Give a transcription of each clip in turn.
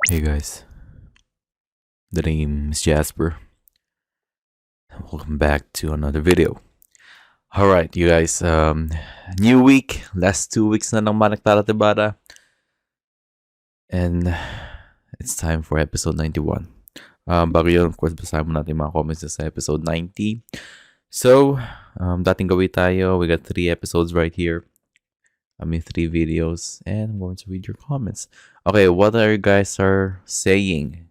Hey guys, the name is Jasper. Welcome back to another video. Alright, you guys, new week, last 2 weeks na ng Managtala Tibara, and it's time for episode 91. Bago yun, of course, basahin mo natin mga comments sa episode 90. So, dating gawin tayo, we got 3 episodes right here. 3 videos, and I'm going to read your comments. Okay, what are you guys are saying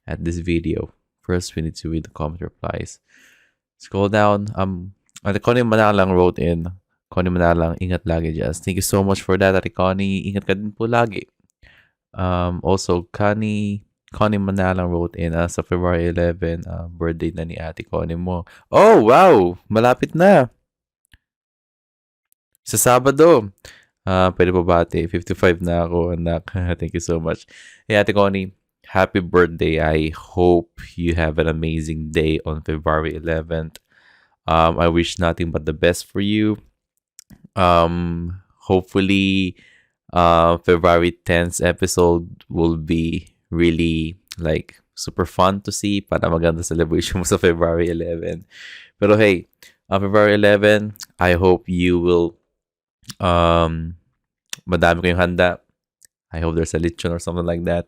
at this video? First, we need to read the comment replies. Scroll down. Ate Connie Manalang wrote in. Connie Manalang, ingat lagi, Jazz. Thank you so much for that, Ate Connie. Ingat ka din po lagi. Also, Connie Manalang wrote in sa February 11, birthday na ni Ate Connie mo. Oh, wow! Malapit na. Sa Sabado. Pwede pa bati. 55 na ako, anak. Thank you so much. Hey, Ate Connie. Happy birthday. I hope you have an amazing day on February 11th. I wish nothing but the best for you. Hopefully, February 10th episode will be really like super fun to see para maganda celebration mo sa February 11. Pero hey, February 11, I hope you will madami kayong handa. I hope there's a lechon or something like that.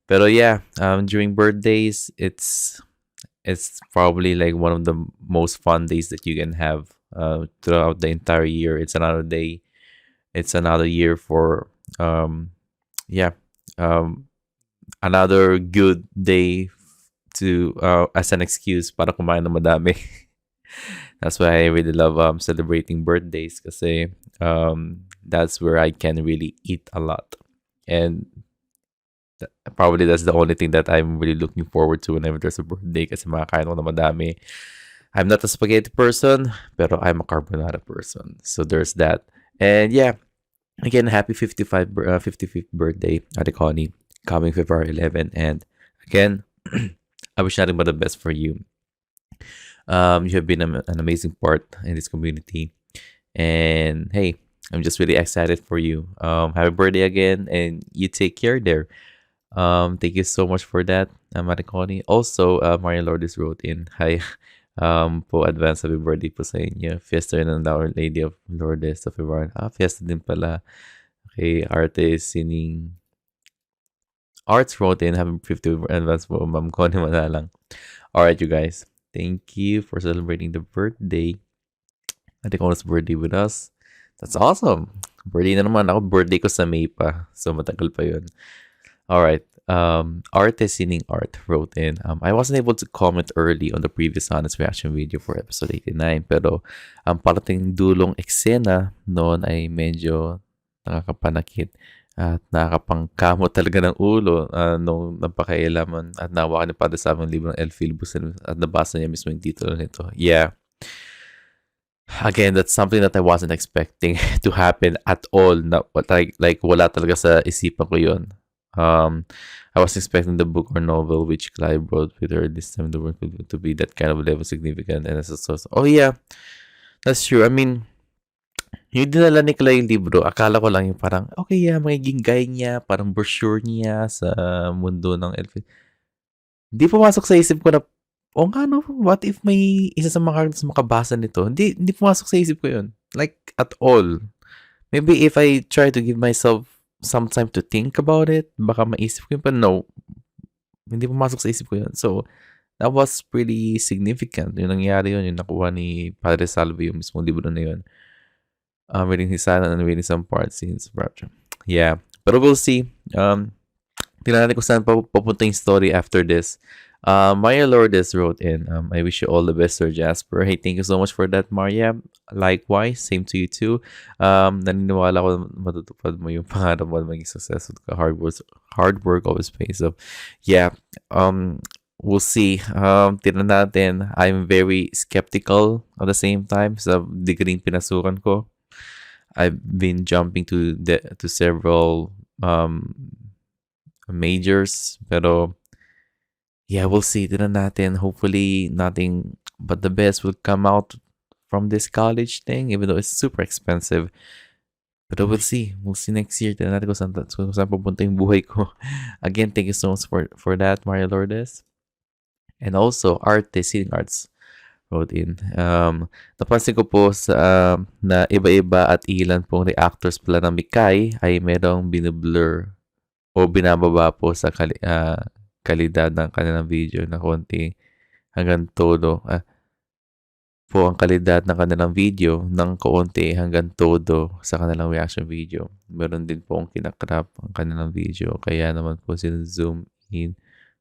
Pero yeah, during birthdays, it's probably like one of the most fun days that you can have throughout the entire year. It's another day. It's another year for another good day to as an excuse para kumain ng madami. That's why I really love celebrating birthdays kasi that's where I can really eat a lot. And probably that's the only thing that I'm really looking forward to whenever there's a birthday kasi makakain ako na madami. I'm not a spaghetti person, pero I'm a carbonara person. So there's that. And yeah, again, happy 55th birthday, Ate Connie, coming February 11. And again, I wish nothing but the best for you. You have been an amazing part in this community. And hey, I'm just really excited for you. Happy birthday again, and you take care there. Thank you so much for that, Mariconi. Also, Maria Lourdes wrote in, hi, po advance happy birthday po sa inyo. Fiesta rin ng Our Lady of Lourdes of Ibarra. Fiesta din pala. Okay, Arts wrote in, happy 50th advance po, Ma'am Connie Manalang. Alright, you guys. Thank you for celebrating the birthday. Ate Connie's birthday with us. That's awesome. Birthday na naman. Ako, birthday ko sa May pa. So, matagal pa yun. Alright. Artist Sining Art wrote in, I wasn't able to comment early on the previous honest reaction video for episode 89, pero ang parating dulong eksena noon ay medyo nakakapanakit at nakakapangkamot talaga ng ulo nung napakailaman at nawakan ni Padre sa aming libro ng El Filibus at nabasa niya mismo yung titulo nito. Yeah. Again, that's something that I wasn't expecting to happen at all. Like wala talaga sa isipan ko yun. I was expecting the book or novel which Clara wrote with her this time the work to be that kind of level significant and as a source. Oh yeah, that's true. I mean, yung dinala ni Clara yung libro, akala ko lang yung parang, okay yeah, magiging guide niya, parang brochure niya sa mundo ng elf. Di pumasok sa isip ko na, oh nga no, what if may isa sa mga characters makabasa nito? Hindi pumasok sa isip ko yun. Like, at all. Maybe if I try to give myself some time to think about it, baka maisip ko yun, but no, hindi pumasok sa isip ko yun. So, that was pretty significant. Yung nangyari yun, yung nakuha ni Padre Salve, yung mismong libro na yun. Reading his silent and reading some parts scenes. Yeah, but we'll see. Tingnan natin kung saan papunta yung story after this. Maria Lourdes wrote in, I wish you all the best, Sir Jasper. Hey, thank you so much for that, Maria. Likewise, same to you too. Naniniwala ko matutupad mo yung pangarap mo maging successful ka. Hard work always pays off. Yeah, we'll see. Tingnan natin. I'm very skeptical at the same time sa degree pinasukan ko. I've been jumping to several majors, pero yeah, we'll see. Tignan natin. Hopefully, nothing but the best will come out from this college thing, even though it's super expensive. Pero we'll see. We'll see next year. Tignan natin kung saan pupunta yung buhay ko. Again, thank you so much for that, Mario Lourdes. And also, Healing Arts wrote in. Napansin ko po na iba-iba at ilan pong reactors pala ng Mikay ay merong binublur o binababa po sa kalidad ng kanilang video na konti hanggang todo. Po ang kalidad ng kanilang video ng kaunti hanggang todo sa kanilang reaction video. Meron din po ang kinakrap ang kanilang video. Kaya naman po zoom in,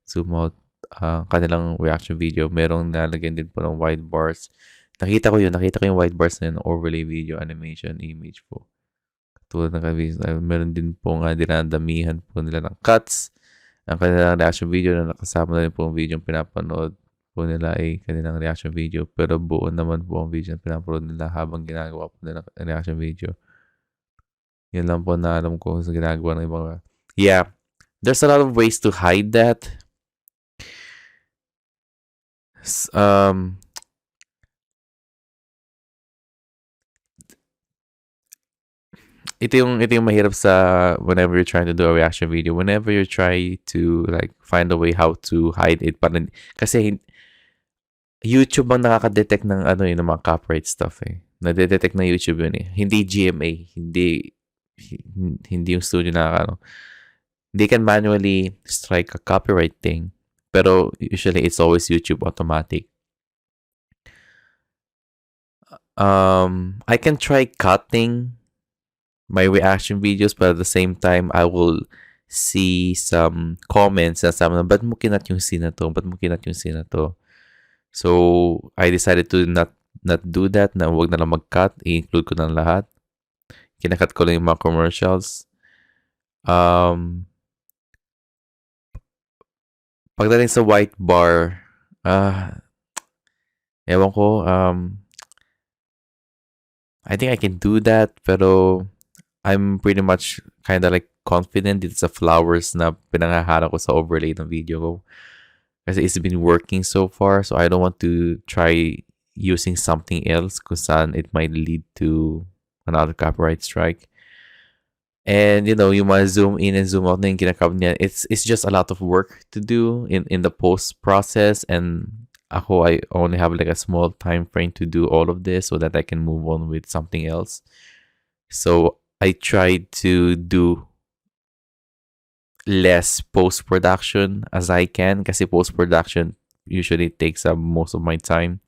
zoom out ang kanilang reaction video. Merong nalagyan din po ng white bars. Nakita ko yung white bars na yun, overlay video, animation, image po. Tulad ng meron din po nga dinadamihan po nila ng cuts. Ang kanilang reaction video na nakasama na rin po ang video yung pinapanood po nila ay kanilang reaction video. Pero buo naman po ang video na pinapanood nila habang ginagawa po nila reaction video. Yan lang po na alam ko sa ginagawa ng ibang. Yeah, there's a lot of ways to hide that. Ito yung mahirap sa whenever you're trying to do a reaction video. Whenever you try to like find a way how to hide it, parang kasi YouTube ang nakaka-detect ng ng mga copyright stuff eh. Nade-detect na YouTube yun eh. Hindi GMA, hindi yung studio na They can manually strike a copyright thing, pero usually it's always YouTube automatic. I can try cutting my reaction videos, but at the same time, I will see some comments na sabi na, ba't mo kinat yung scene na to? Ba't mo kinat yung scene na to? So, I decided to not do that, na huwag na lang mag-cut. I-include ko na lahat. Kinakat ko lang yung mga commercials. Pagdating sa white bar, ewan ko, I think I can do that, pero I'm pretty much kind of like confident dito sa flowers na pinangaharap ko sa overlay ng video ko. Kasi it's been working so far, so I don't want to try using something else kung saan it might lead to another copyright strike. And yung mga zoom in and zoom out na yung kinakab niya, it's just a lot of work to do in the post process, and I only have like a small time frame to do all of this so that I can move on with something else. So I tried to do less post-production as I can kasi post-production usually takes up most of my time.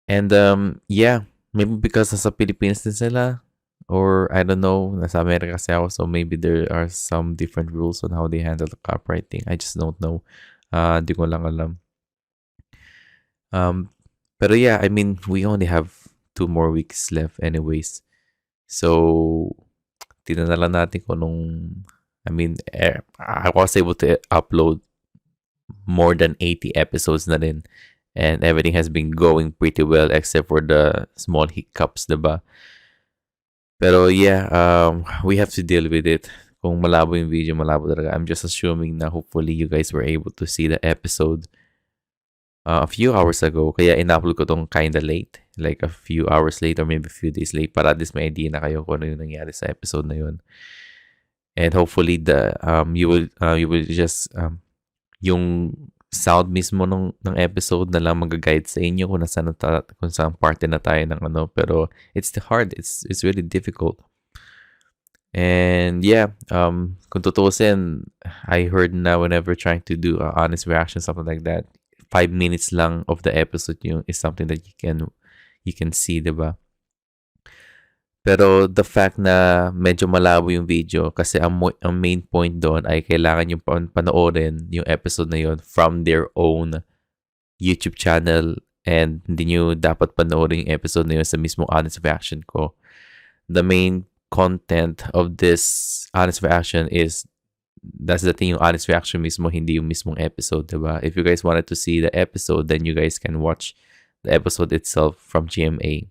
And yeah, maybe because nasa Pilipinas din sila, or I don't know, nasa Amerika kasi ako, so maybe there are some different rules on how they handle the copyright thing. I just don't know. Di ko lang alam. Pero yeah, I mean, we only have 2 more weeks left anyways. So, tignan na lang natin kung I was able to upload more than 80 episodes na rin. And everything has been going pretty well except for the small hiccups, diba? Pero yeah, we have to deal with it. Kung malabo yung video, malabo talaga. I'm just assuming na hopefully you guys were able to see the episode a few hours ago. Kaya in-upload ko tong kinda late. Like a few hours late or maybe a few days late para at least may idea na kayo kung ano yung nangyari sa episode na yun. And hopefully you will just yung sound mismo ng episode na lang mag-guide sa inyo kung saan parte na tayo ng pero it's hard. It's really difficult. And yeah, kung tutuusin, I heard na whenever trying to do an honest reaction, something like that, 5 minutes lang of the episode is something that you can see, diba? Pero the fact na medyo malabo yung video kasi ang main point doon ay kailangan yung panoorin yung episode na yun from their own YouTube channel, and hindi nyo dapat panoorin yung episode na yun sa mismong honest reaction ko. The main content of this honest reaction is that's the thing, yung honest reaction mismo, hindi yung mismong episode, diba? If you guys wanted to see the episode, then you guys can watch the episode itself from GMA.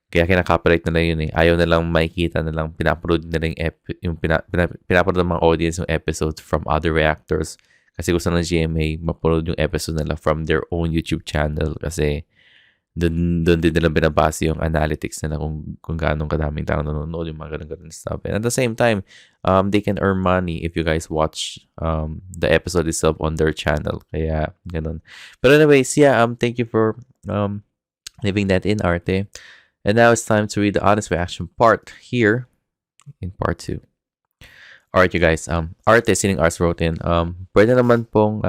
Kaya kinaka-copyright nila yun eh. Ayaw na lang makikita na lang pinapanood nila yung pinapanood ng mga audience yung episode from other reactors. Kasi gusto ng GMA mapanood yung episode nila from their own YouTube channel kasi Doon din nila binabase yung analytics nila kung gaano kadaming tao nanonood, yung mga ganun stuff. And at the same time, they can earn money if you guys watch the episode itself on their channel. Kaya, ganun. But anyways, yeah, thank you for leaving that in, Arte. And now it's time to read the honest reaction part here in part 2. Alright, you guys. Arte, Sining Arts wrote in, pwede naman pong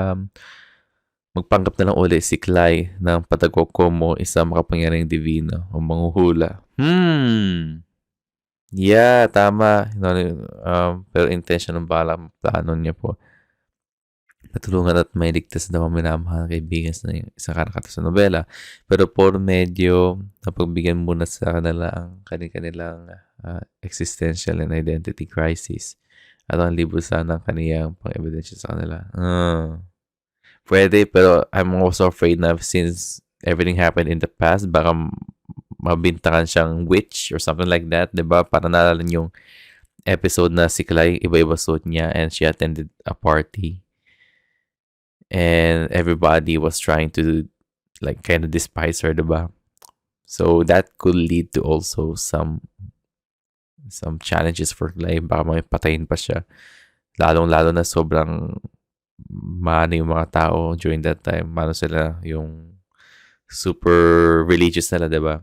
magpanggap na lang uli si Clay ng patagoko mo isang makapangyarihang divino o manghuhula. Yeah, tama. Pero intention ng plano niya po. Matulungan at may ligtas daw ang minamahal na kaibigan sa isang karakter sa nobela. Pero por medyo napagbigyan muna sa kanila ang kanilang existential and identity crisis. At ang libo sana ang kaniyang pang-ebidensya sa kanila. Pwede, pero I'm also afraid na since everything happened in the past, baka mabintangan siyang witch or something like that, diba? Para naalala yung episode na si Clay, iba-iba suit niya and she attended a party. And everybody was trying to like kind of despise her, diba? So that could lead to also some challenges for Clay. Baka may patayin pa siya. Lalong-lalo na sobrang maano yung mga tao during that time. Maano sila yung super religious nila, diba?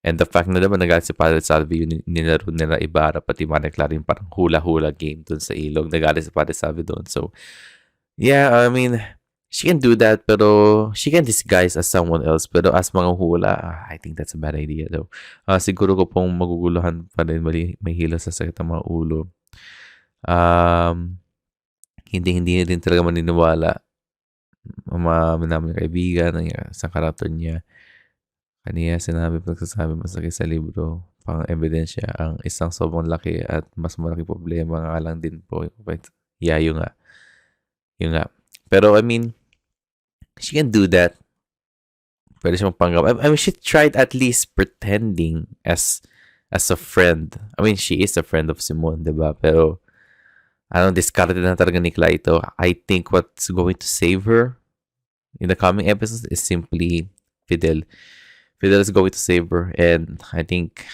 And the fact na diba nagalit si Padre Salvi, yung nilaro nila Ibarra, pati Manay Clara, yung parang hula-hula game dun sa ilog. Nagalit si Padre Salvi dun. So, yeah, I mean, she can do that, pero she can disguise as someone else. Pero as mga hula, I think that's a bad idea though. Siguro ko pong maguguluhan pa rin, may hila sa sakit ng mga ulo. Hindi na din talaga maniniwala ang mga namin kaibigan ng isang karakter niya. Kaniya sinabi pagsasabi masakit sa libro, pang ebidensya ang isang sobrang laki at mas malaki problema nga lang din po. Yeah, yun nga. Pero I mean, she can do that. Pwede siya magpanggap. I mean, she tried at least pretending as a friend. I mean, she is a friend of Simon, diba? Pero discarded na talaga ni Clara ito. I think what's going to save her in the coming episodes is simply Fidel. Fidel is going to save her, and I think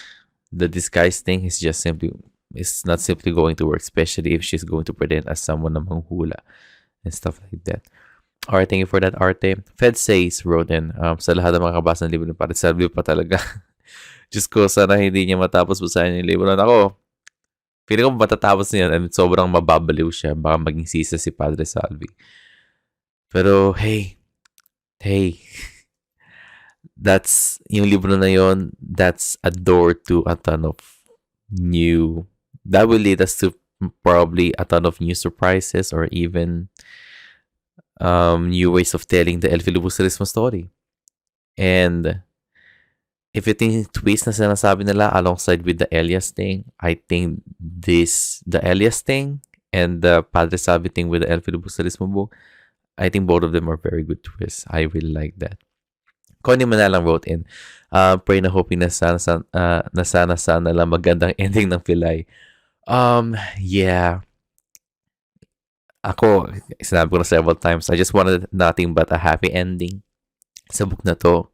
the disguise thing is not simply going to work, especially if she's going to pretend as someone na manghula and stuff like that. Alright, thank you for that, Arte. Fed Says wrote in, sa lahat ng mga kabasa ng libro ng Padre Salvi pa talaga. Diyos ko, sana hindi niya matapos basahin yung libro. Ako, feeling ko matatapos niya and sobrang mababaliw siya. Baka maging sisa si Padre Salvi. Pero, hey, that's, yung libro na yon, that's a door to a ton of that will lead us to probably a ton of new surprises or even new ways of telling the El Filibusterismo story. And if you think twist na sinasabi nila alongside with the Elias thing, I think the Elias thing and the Padre Salvi thing with the El Filibusterismo book, I think both of them are very good twists. I really like that. Connie Manalang wrote in, pray na hoping na sana lang magandang ending ng Pilay. Yeah. Ako, sinabi ko na several times, I just wanted nothing but a happy ending sa book na to.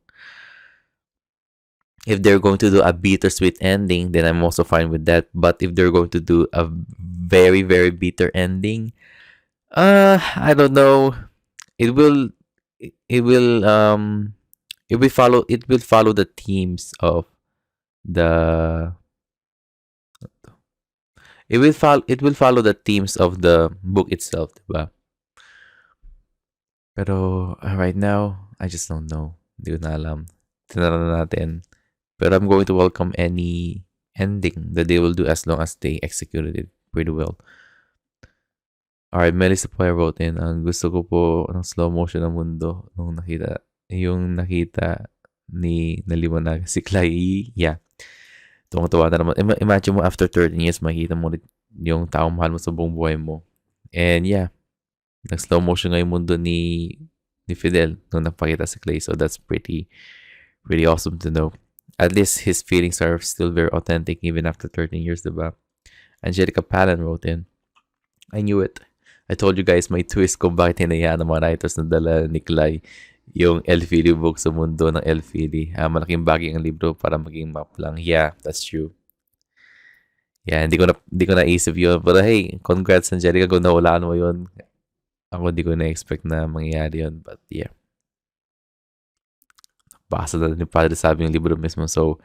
If they're going to do a bittersweet ending, then I'm also fine with that. But if they're going to do a very, very bitter ending, I don't know. It will follow the themes of the book itself, diba? Pero right now, I just don't know. Hindi ko na alam. Tinara natin. But I'm going to welcome any ending that they will do as long as they executed it pretty well. Alright, Melissa Poy wrote in, ang gusto ko po ng slow motion ng mundo nung nakita ni naliwanag si Clay. Yeah. Tuwang-tuwa na naman. Imagine mo after 13 years, makikita mo ulit yung taong mahal mo sa buong buhay mo. And yeah, nag-slow motion nga yung mundo ni Fidel nung napakita si Clay. So that's pretty awesome to know. At least his feelings are still very authentic even after 13 years, diba? Angelica Palin wrote in, I knew it. I told you guys my twist kung bakit hinayaan ng mga writers na dala ni Clay yung Elfili book sa mundo ng Elfili. Malaking bagay ang libro para maging map lang. Yeah, that's true. Yeah, hindi ko naisip yun. Pero hey, congrats Angelica kung nawalaan mo yun. Ako hindi ko na-expect na mangyayari yun. But yeah, basa na ni Padre sabi yung libro mismo. So,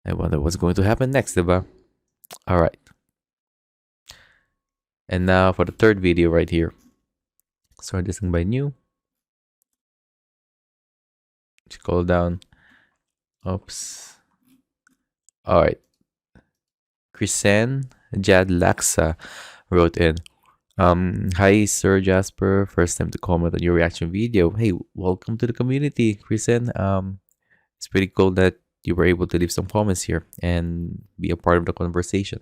I wonder what's going to happen next, diba? Alright. And now for the third video right here. Start this thing by new. Scroll down. Oops. Alright. Krisen Jad Laksa wrote in, hi Sir Jasper, first time to comment on your reaction video. Hey, welcome to the community, Krisen. It's pretty cool that you were able to leave some comments here and be a part of the conversation.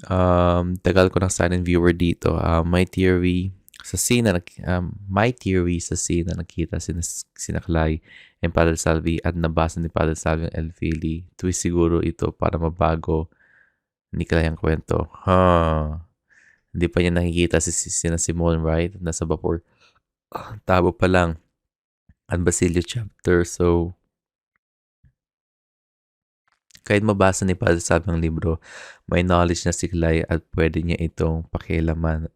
Tagal ko ng silent viewer dito. My theory sa scene na nakita sina Clay and Padre Salvi at nabasa ni Padre Salvi ang Elfili. Twist siguro ito para mabago ni Clay ang kwento. Hindi pa niya nakikita sina Simon, right? Nasa vapor. Tabo pa lang ang Basilio chapter. So, kahit mabasa ni Padre Salvi ang libro, may knowledge na si Clay at pwede niya itong pakialaman.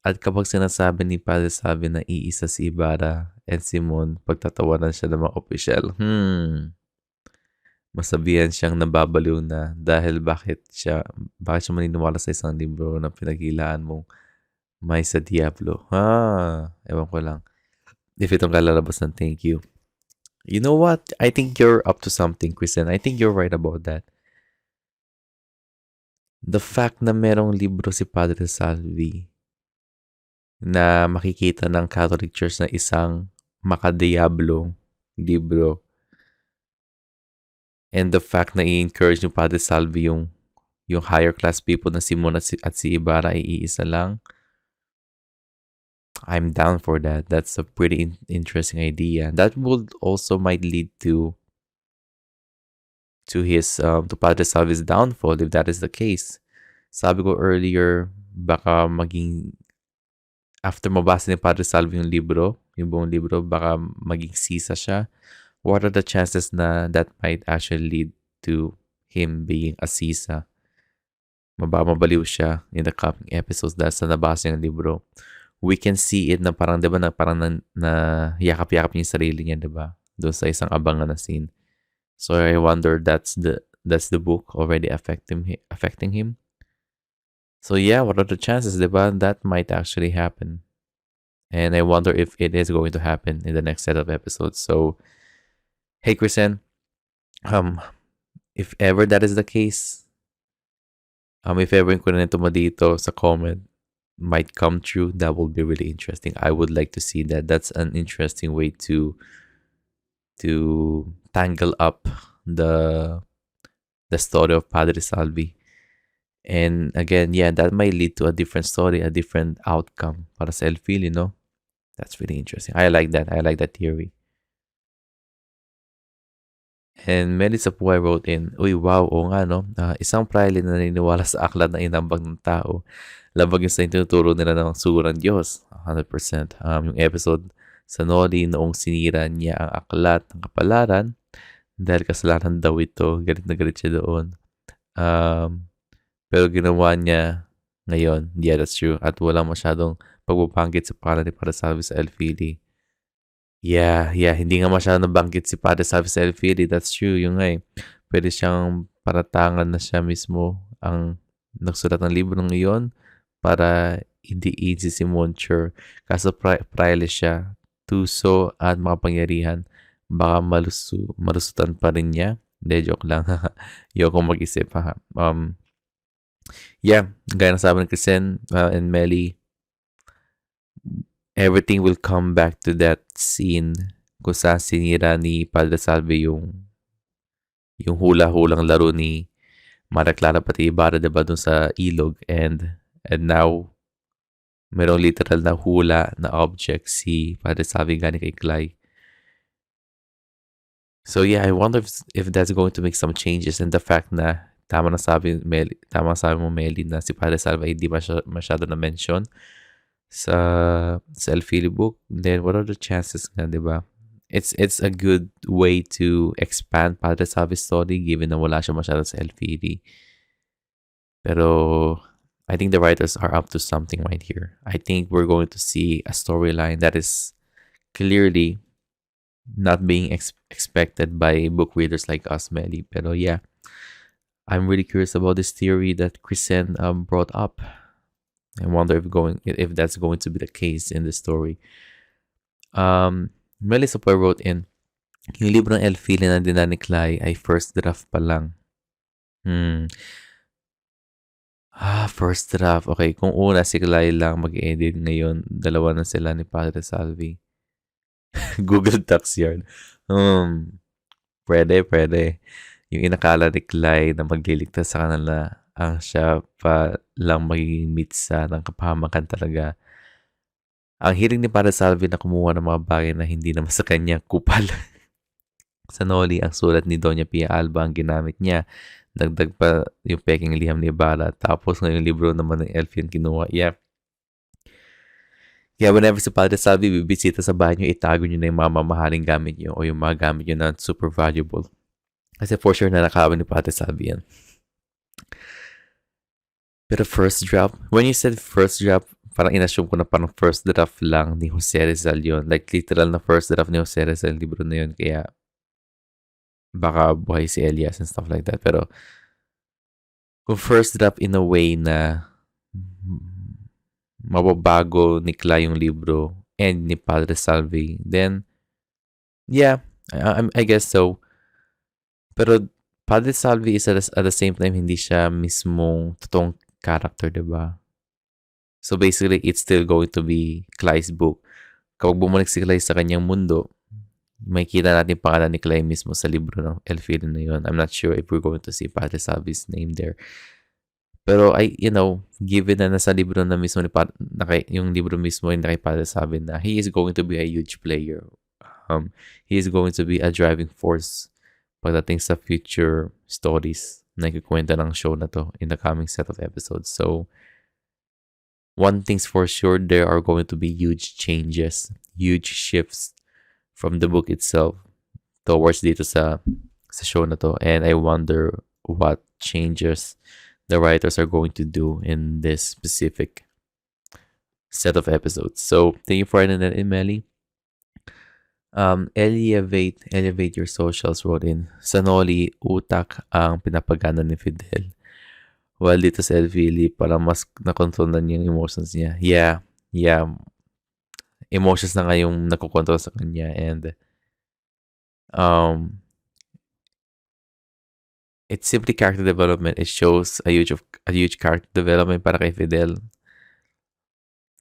At kapag sinasabi ni Padre Salvi na iisa si Ibarra and Simon, pagtatawanan siya ng mga opisyal. Masabihan siyang nababaliw na dahil bakit siya maniniwala sa isang libro na pinaghilaan mong may sa Diablo. Ewan ko lang. If itong kalalabas ng thank you. You know what? I think you're up to something, Kristen. I think you're right about that. The fact na merong libro si Padre Salvi na makikita ng Catholic Church na isang makadiablo libro, and the fact na i-encourage yung Padre Salvi yung higher class people na Simon at si Ibarra ay iisa lang, I'm down for that. That's a pretty interesting idea. That would also might lead to his to Padre Salvi's downfall if that is the case. Sabi ko earlier, baka maging after mabasa ni Padre Salvi yung buong libro, baka maging sisa siya. What are the chances na that might actually lead to him being a sisa? Mabaliw siya in the coming episodes dahil sa nabasa yung libro. We can see it na parang, diba, na parang na yakap-yakap niya yung sarili niya, diba? Doon sa isang abangan na scene. So I wonder that's the book already affecting him. So yeah, what are the chances, diba? That might actually happen. And I wonder if it is going to happen in the next set of episodes. So, hey Kristen, if ever that is the case, if ever yung kunanito mo dito sa comment might come true, that will be really interesting. I would like to see that. That's an interesting way to tangle up the story of Padre Salvi. And again, yeah, that might lead to a different story, a different outcome para sa Elfili, no? That's really interesting. I like that. I like that theory. And Melissa Puay wrote in, uy, wow, o nga, no? Isang praile na naniniwala sa aklat na inambag ng tao. Labag yung sa tinuturo nila ng sugo ng Diyos. 100%. Yung episode sa Noli noong sinira niya ang aklat ng kapalaran dahil kasalanan daw ito. Galit na galit siya doon. Pero ginawa niya ngayon. Yeah, that's true. At walang masyadong pagbabanggit sa pangalan ni Padre Salvi sa Elfili. Yeah. Hindi nga masyadong nabanggit si Padre Salvi sa Elfili. That's true. Yung nga pwede siyang paratangan na siya mismo ang nagsulat ng libro ng iyon para idiin si Simon Chur. Kaso praile siya, tuso at makapangyarihan. Baka malusutan pa rin niya. Hindi, joke lang. Yoko mag-isip. Yeah, gaya na sabi ng Kristen and Melly, everything will come back to that scene kung saan sinira ni Padre Salvi yung hula-hulang laro ni Mara Clara pati Ibarra, diba, dun sa ilog, and now merong literal na hula na object si Padre Salvi galing kay Clay. So yeah, I wonder if that's going to make some changes, and the fact na tama sabi mo, Melly, na si Padre Salvi hindi masyado na mention sa Elfili book, then what are the chances nga, di ba? It's a good way to expand Padre Salvi's story given na wala siya masyado sa Elfili. Pero I think the writers are up to something right here. I think we're going to see a storyline that is clearly not being expected by book readers like us, Melly. Pero yeah, I'm really curious about this theory that Kristen brought up. I wonder if that's going to be the case in the story. Melissa Poy wrote in, yung libro ng Elfili na dinala ni Clay ay first draft pa lang. First draft. Okay, kung una si Clay lang mag-edit, ngayon dalawa na sila ni Padre Salvi. Google Docs yarn. Pwede. Yung inakala ni Clay na magliligtas sa kanila, ang siya pa lang magiging mitsa ng kapahamakan talaga. Ang hiling ni Padre Salvi na kumuha ng mga bagay na hindi naman sa kanya kupal. Sa Noli, ang sulat ni Doña Pia Alba ang ginamit niya. Dagdag pa yung peking liham ni Ibarra. Tapos ngayong libro naman ng Elf yung kinuha. Yeah, whenever si Padre Salvi bibisita sa bahay nyo, itago nyo na yung mga mamahaling gamit nyo o yung mga gamit nyo na super valuable. Kasi for sure na nakawin ni Padre Salvi yan. Pero first draft, when you said first draft, parang inassume ko na parang first draft lang ni Jose Rizal yun. Like literal na first draft ni Jose Rizal libro na yun. Kaya baka buhay si Elias and stuff like that. Pero kung first draft in a way na mababago ni Clay yung libro and ni Padre Salvi, then yeah, I guess so. Pero Padre Salvi is at the same time hindi siya mismong totoong character, diba? So basically, it's still going to be Clay's book. Kapag bumalik si Clay sa kanyang mundo, may kita natin pangalan ni Clay mismo sa libro ng Elfili na yun. I'm not sure if we're going to see Padre Salvi's name there. Pero given na nasa libro na mismo yung libro mismo yung kay Padre Salvi na he is going to be a huge player. He is going to be a driving force pagdating sa future stories na ikukwenta ng show na to in the coming set of episodes. So, one thing's for sure, there are going to be huge changes, huge shifts from the book itself towards dito sa show na to. And I wonder what changes the writers are going to do in this specific set of episodes. So, thank you for adding that in, Melly. Elevate your socials wrote in. Sa Noli, utak ang pinapagana ni Fidel. While dito sa Elfili, parang mas nakontrol na niya yung emotions niya. Yeah. Emotions na nga yung nakokontrol sa kanya. And it's simply character development. It shows a huge character development para kay Fidel.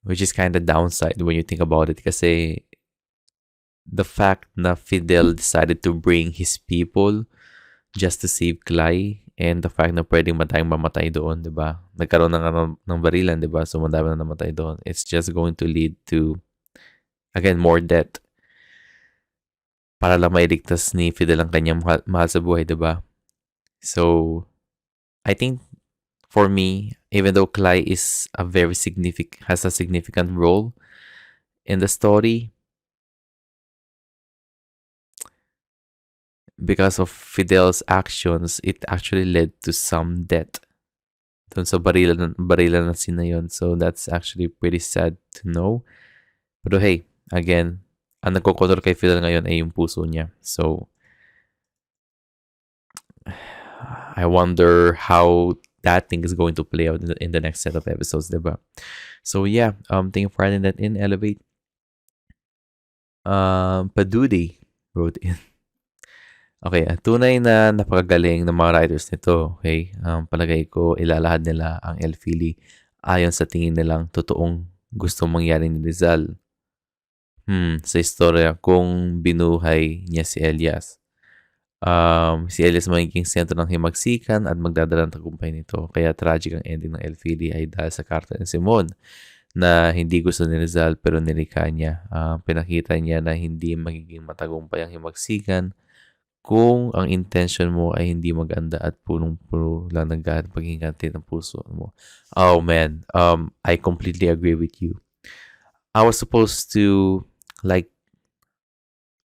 Which is kind of downside when you think about it. Kasi the fact na Fidel decided to bring his people just to save Clay, and the fact na pwedeng matayang mamatay doon, diba? Nagkaroon ng barilan, diba? So, madami na namatay doon. It's just going to lead to, again, more death. Para lang mailigtas ni Fidel ang kanyang mahal sa buhay, diba? So, I think, for me, even though Clay is has a significant role in the story, because of Fidel's actions, it actually led to some death dun sa barilan na scene na yun. So, that's actually pretty sad to know. Pero hey, again, ang nagkokontrol kay Fidel ngayon ay yung puso niya. So, I wonder how that thing is going to play out in the next set of episodes, diba? So, yeah, thank you for adding that in, Elevate. Padudi wrote in. Okay, tunay na napakagaling ng mga writers nito. Okay, palagay ko ilalahad nila ang Elfili ayon sa tingin nilang totoong gusto mangyari ni Rizal. Sa istorya kung binuhay niya si Elias. Si Elias magiging sentro ng himagsikan at magdadala ng tagumpay nito. Kaya tragic ang ending ng Elfili ay dahil sa karta ni Simon na hindi gusto ni Rizal pero nilikha niya. Pinakita niya na hindi magiging matagumpay ang himagsikan kung ang intention mo ay hindi maganda at punong-puno lang ng galit paghinganti ng puso mo. Oh man, I completely agree with you. I was supposed to, like,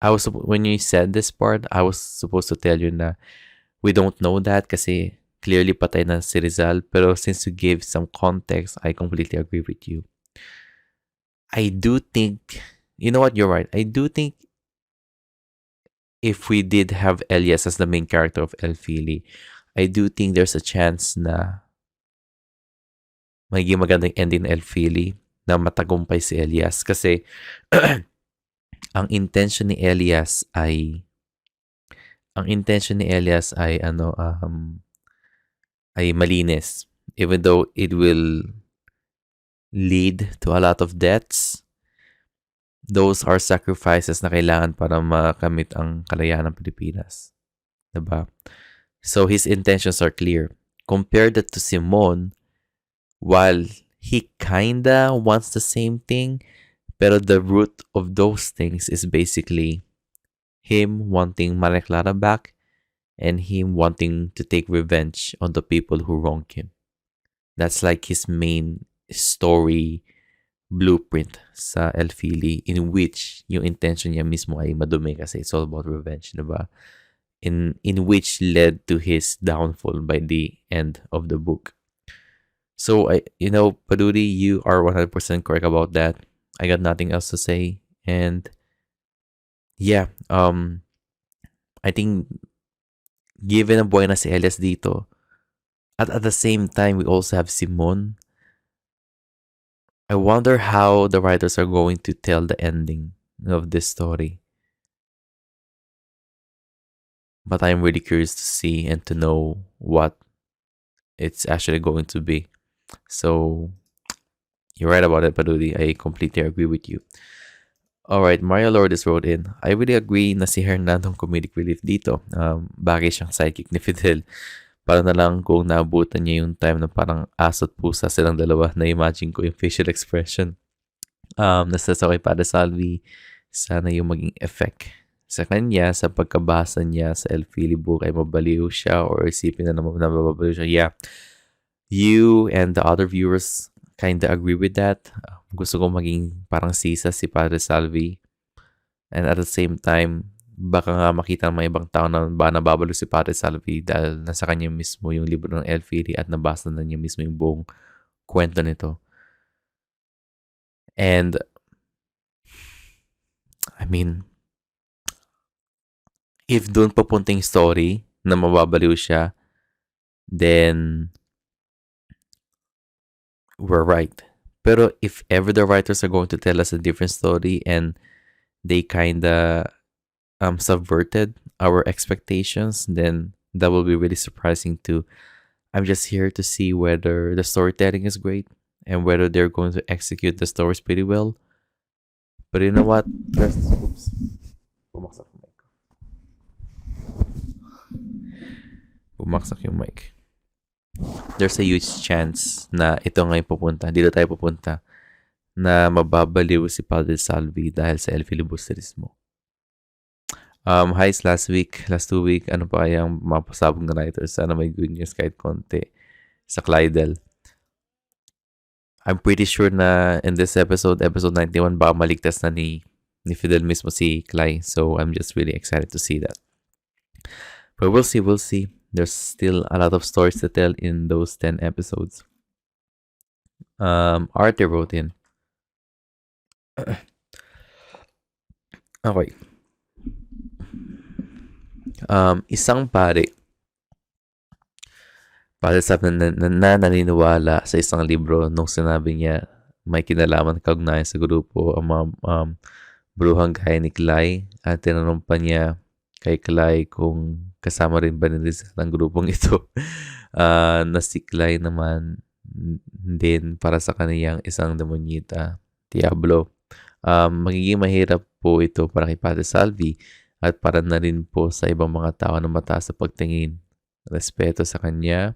when you said this part, I was supposed to tell you na we don't know that kasi clearly patay na si Rizal. Pero since you gave some context, I completely agree with you. I do think, you know what, you're right. I do think if we did have Elias as the main character of El Fili, I do think there's a chance na magiging magandang ending ng El Fili na matagumpay si Elias. Kasi ang intention ni Elias ay ay malinis. Even though it will lead to a lot of deaths, those are sacrifices na kailangan para makamit ang kalayaan ng Pilipinas. Diba? So his intentions are clear. Compare that to Simon, while he kinda wants the same thing, pero the root of those things is basically him wanting Maria Clara back and him wanting to take revenge on the people who wronged him. That's like his main story blueprint sa El Fili, in which yung intention niya mismo ay madumi kasi it's all about revenge, diba? In which led to his downfall by the end of the book. So, Paduri, you are 100% correct about that. I got nothing else to say. And yeah, I think given na buhay na si Elias dito, at the same time, we also have Simon. I wonder how the writers are going to tell the ending of this story. But I'm really curious to see and to know what it's actually going to be. So, you're right about it, Paduri. I completely agree with you. Alright, Mario Lourdes wrote in, I really agree na si Hernando comedic relief dito. Bagay siyang sidekick ni Fidel. Para na lang kung naabutan niya yung time na parang aso't pusa silang dalawa, na imagine ko yung facial expression. Nasa kay Padre Salvi, sana yung maging effect sa kanya sa pagkabasa niya sa El Fili book ay mabaliw siya or isipin na mababaliw siya. Yeah, you and the other viewers kinda agree with that. Gusto ko maging parang sisa si Padre Salvi. And at the same time, baka nga makita ng mga ibang tao na ba nababalo si Padre Salvi dahil nasa kanya mismo yung libro ng El Fili at nabasa na niya mismo yung buong kwento nito. And I mean, if doon papunta yung story na mababaliw siya, then we're right. Pero if ever the writers are going to tell us a different story and they kinda subverted our expectations, then that will be really surprising too. I'm just here to see whether the storytelling is great and whether they're going to execute the stories pretty well. But you know what? Oops. Bumaksak yung mic. There's a huge chance na ito nga yung pupunta. Dito tayo pupunta na mababaliw si Padre Salvi dahil sa El Filibusterismo. Highs last 2 week, ano pa kayang mapasabog na writers? Sana may good news kahit konti sa Clydel. I'm pretty sure na in this episode 91, baka maligtas na ni Fidel mismo si Cly. So I'm just really excited to see that. But we'll see. There's still a lot of stories to tell in those 10 episodes. Arte wrote in. Okay. Isang pare sa na naniniwala sa isang libro nung sinabi niya may kinalaman kaugnayan sa grupo ang mga bruhang gaya ni Clay, at tinanong pa niya kay Clay kung kasama rin ba ni Rizal ang grupong ito. Na si Clay naman din para sa kaniyang isang demonyita, Diablo. Magiging mahirap po ito para kay Padre Salvi at para na rin po sa ibang mga tao na mataas sa pagtingin. Respeto sa kanya.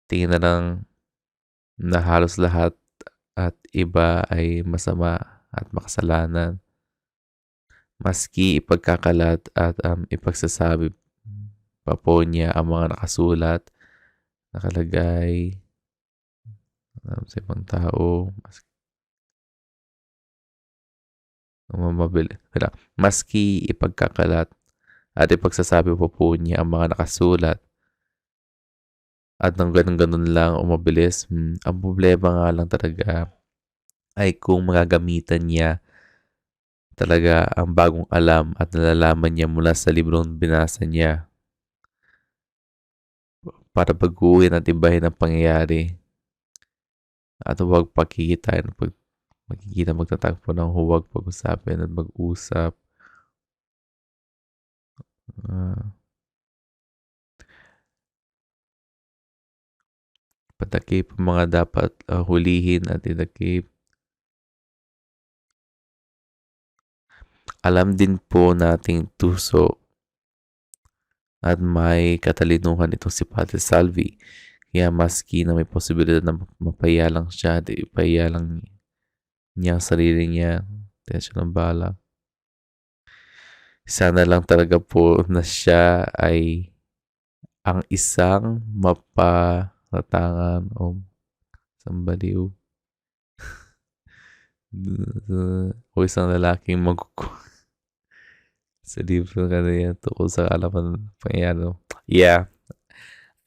Tingin na lang na halos lahat at iba ay masama at makasalanan. Maski ipagkakalat at ipagsasabi pa po niya ang mga nakasulat, nakalagay Sa ibang tao, maski ipagkakalat at ipagsasabi pa po niya ang mga nakasulat at nang ganun-ganun lang o mabilis, ang problema nga lang talaga ay kung magagamitan niya talaga ang bagong alam at nalalaman niya mula sa librong binasa niya para baguhin at ibahin ang pangyayari at huwag pagkikitain, magkikita magtatagpo ng huwag pag-usapin at mag-usap. ah Patakip ang mga dapat hulihin at idakip. Alam din po nating tuso at may katalinuhan itong si Padre Salvi. Kaya maski na may posibilidad na mapaya lang siya, di ipaya lang niya ang sarili niya. Kaya siya ng bala. Sana lang talaga po na siya ay ang isang maparatangan o sambaliw o isang lalaking sa libro ka na yan tungkol sa alaman pangyayari. Yeah.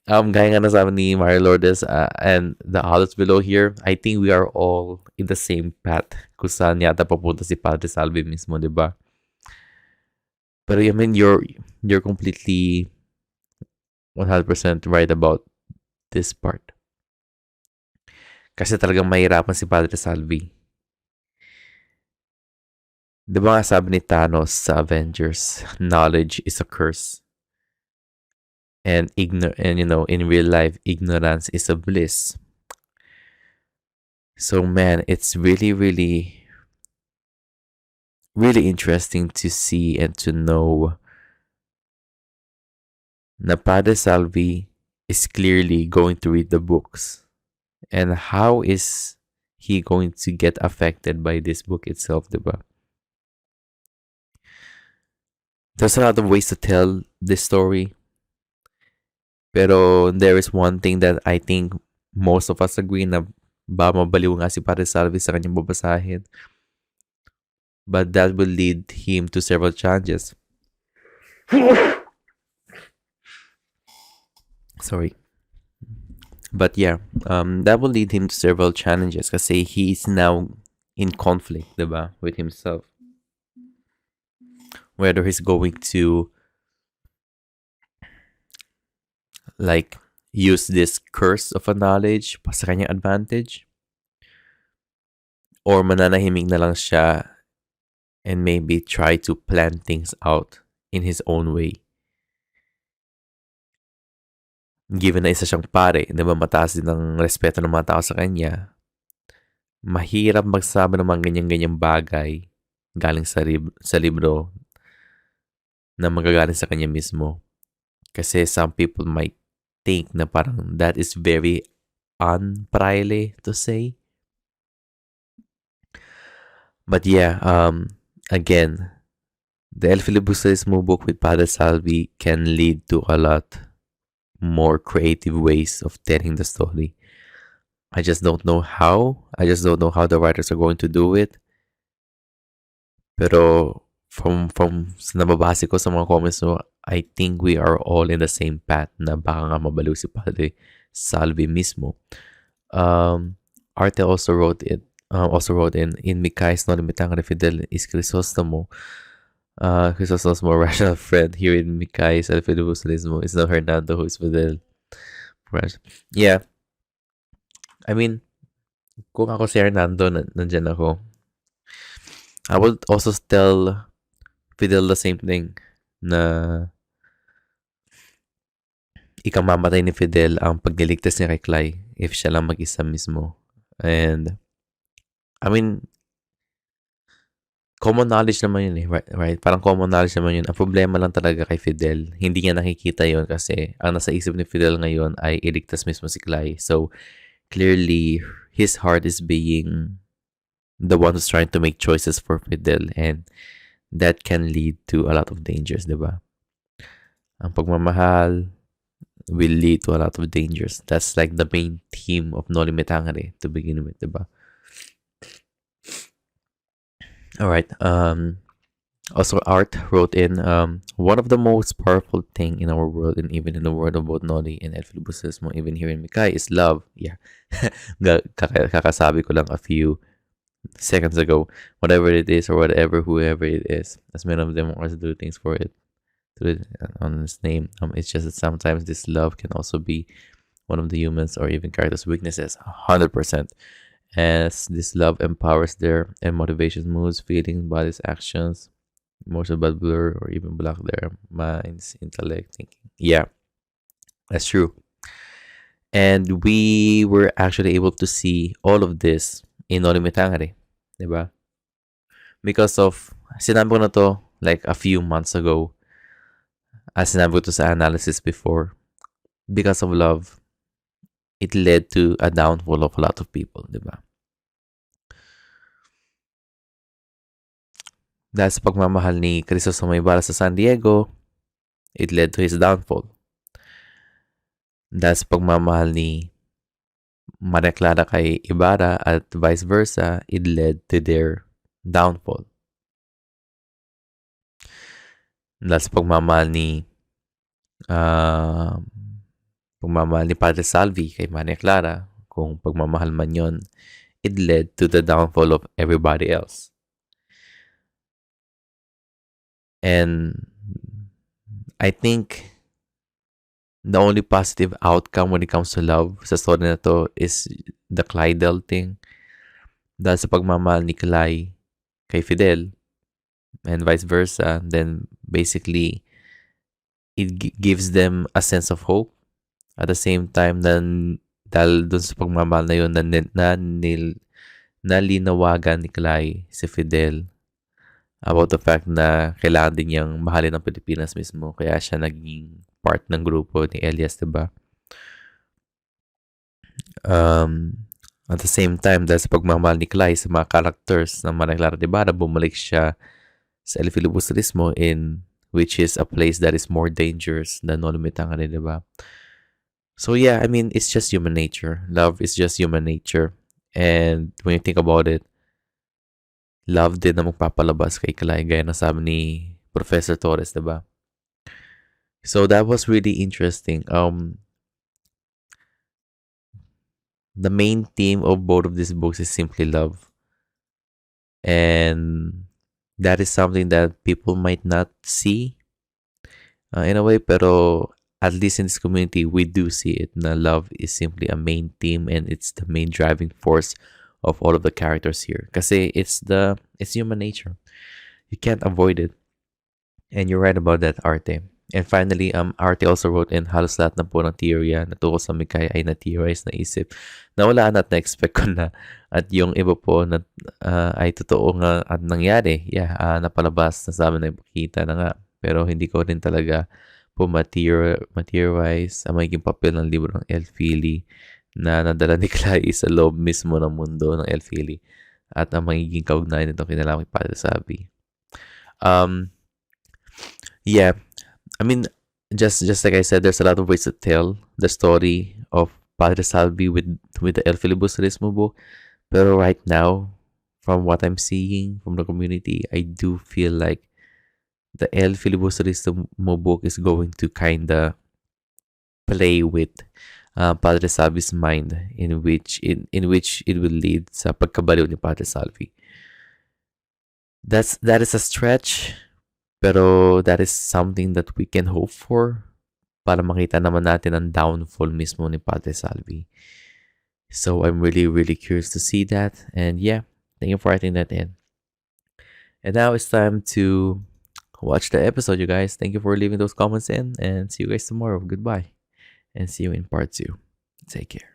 Gaya nga na sabi ni Mario Lourdes and the others below here, I think we are all in the same path kung saan yata papunta si Padre Salvi mismo, di ba? Pero I mean, you're completely 100% right about this part. Kasi talagang mahirapan si Padre Salvi. Di ba nga sabi ni Thanos sa Avengers, knowledge is a curse. And in real life, ignorance is a bliss. So man, it's really, really, really interesting to see and to know na Padre Salvi is clearly going to read the books. And how is he going to get affected by this book itself, diba? There's a lot of ways to tell this story. Pero there is one thing that I think most of us agree na mabaliw nga si Padre Salvi sa kanyang babasahin. But that will lead him to several challenges. Sorry. But yeah, that will lead him to several challenges kasi he is now in conflict, diba, with himself. Whether he's going to like use this curse of a knowledge pa sa kanyang advantage or mananahimik na lang siya and maybe try to plan things out in his own way. Given na isa siyang pare, di ba, mataas din ang respeto ng mga tao sa kanya, mahirap magsabi ng mga ganyan-ganyang bagay galing sa libro na magagaling sa kanya mismo. Kasi some people might think na parang that is very unpraile to say. But yeah, again, the El Filibusterismo book with Padre Salvi can lead to a lot more creative ways of telling the story. I just don't know how. I just don't know how the writers are going to do it. Pero from sa nababase ko sa mga comments, so I think we are all in the same path na baka nga mabaliw si Padre Salvi mismo. Arte also wrote in Mikais no limitang Fidel is Crisostomo. Crisostomo, rational friend here in Mikais El Filibusterismo is no Hernando who is Fidel. Yeah. I mean, kung ako si Hernando, nandyan ako. I would also tell Fidel the same thing na ikamamatay ni Fidel ang pagliligtas niya kay Clay if siya lang mag-isa mismo. And I mean, common knowledge naman yun eh, right? Parang common knowledge naman yun. Ang problema lang talaga kay Fidel, hindi niya nakikita yun kasi ang nasa isip ni Fidel ngayon ay iligtas mismo si Clay. So, clearly, his heart is being the one who's trying to make choices for Fidel and that can lead to a lot of dangers, diba? Ang pagmamahal, will lead to a lot of dangers. That's like the main theme of No Limitangere to begin with, diba? All right. Also, Art wrote in, one of the most powerful thing in our world and even in the world of both Noli and El Filibusterismo, even here in Mikay, is love. Yeah. Kakasabi ko lang a few seconds ago. Whatever it is or whatever, whoever it is, as many of them also do things for it, to it on its name. It's just that sometimes this love can also be one of the humans or even characters' weaknesses. 100%. As this love empowers their and motivations, moods, feelings, bodies, actions, most about blur or even block their minds, intellect, thinking. Yeah, that's true. And we were actually able to see all of this in Olimitangare, diba? Because of, sinabi ko na to like a few months ago, as sinabi ko to sa analysis before, because of love, it led to a downfall of a lot of people, diba? Dahil sa pagmamahal ni Crisostomo Ibarra sa San Diego, it led to his downfall. Dahil sa pagmamahal ni Maria Clara kay Ibarra at vice versa, it led to their downfall. Dahil sa pagmamahal ni Padre Salvi kay Maria Clara, kung pagmamahal man yon, it led to the downfall of everybody else. And I think the only positive outcome when it comes to love sa story na to is the Clydel thing. Dahil sa pagmamahal ni Clay kay Fidel and vice versa, then basically it gives them a sense of hope. At the same time, dahil dun sa pagmamahal na yun, nalinawagan ni Clay si Fidel about the fact na kailangan din niyang mahalin ng Pilipinas mismo. Kaya siya naging part ng grupo ni Elias, diba? At the same time, dahil sa pagmamahal ni Clay sa mga characters ng Maria Clara de Ibarra, bumalik siya sa El Filibusterismo, in which is a place that is more dangerous than No Limitangere, diba? So yeah, I mean, it's just human nature. Love is just human nature. And when you think about it, love din na magpapalabas kay Kalay, gaya na sabi ni Professor Torres, diba? So that was really interesting. The main theme of both of these books is simply love. And that is something that people might not see in a way, pero at least in this community, we do see it. Na love is simply a main theme and it's the main driving force of all of the characters here. Kasi it's human nature. You can't avoid it. And you're right about that, Arte. And finally, Arte also wrote in, halos lahat na po ng teorya na tungkol sa Mikay ay na-theorize na isip. Nawala at na-expect ko na. At yung iba po na ay totoo nga at nangyari. Yeah, napalabas na sa amin na ipakita na nga. Pero hindi ko rin talaga po materialize ang magiging papel ng libro ng El Fili na nadala ni Clay sa loob mismo ng mundo ng El Fili at ang magiging kaugnayan nito kinalamang Padre Salvi. Yeah, I mean, just like I said, there's a lot of ways to tell the story of Padre Salvi with the El Filibusterismo book. Pero right now, from what I'm seeing from the community, I do feel like the El Filibusterismo book is going to kinda play with Padre Salvi's mind, in which it will lead sa pagkabaliw ni Padre Salvi. That is a stretch, pero that is something that we can hope for para makita naman natin ang downfall mismo ni Padre Salvi. So I'm really, really curious to see that. And yeah, thank you for writing that in. And now it's time to watch the episode, you guys. Thank you for leaving those comments in, and see you guys tomorrow. Goodbye, and see you in part 2. Take care.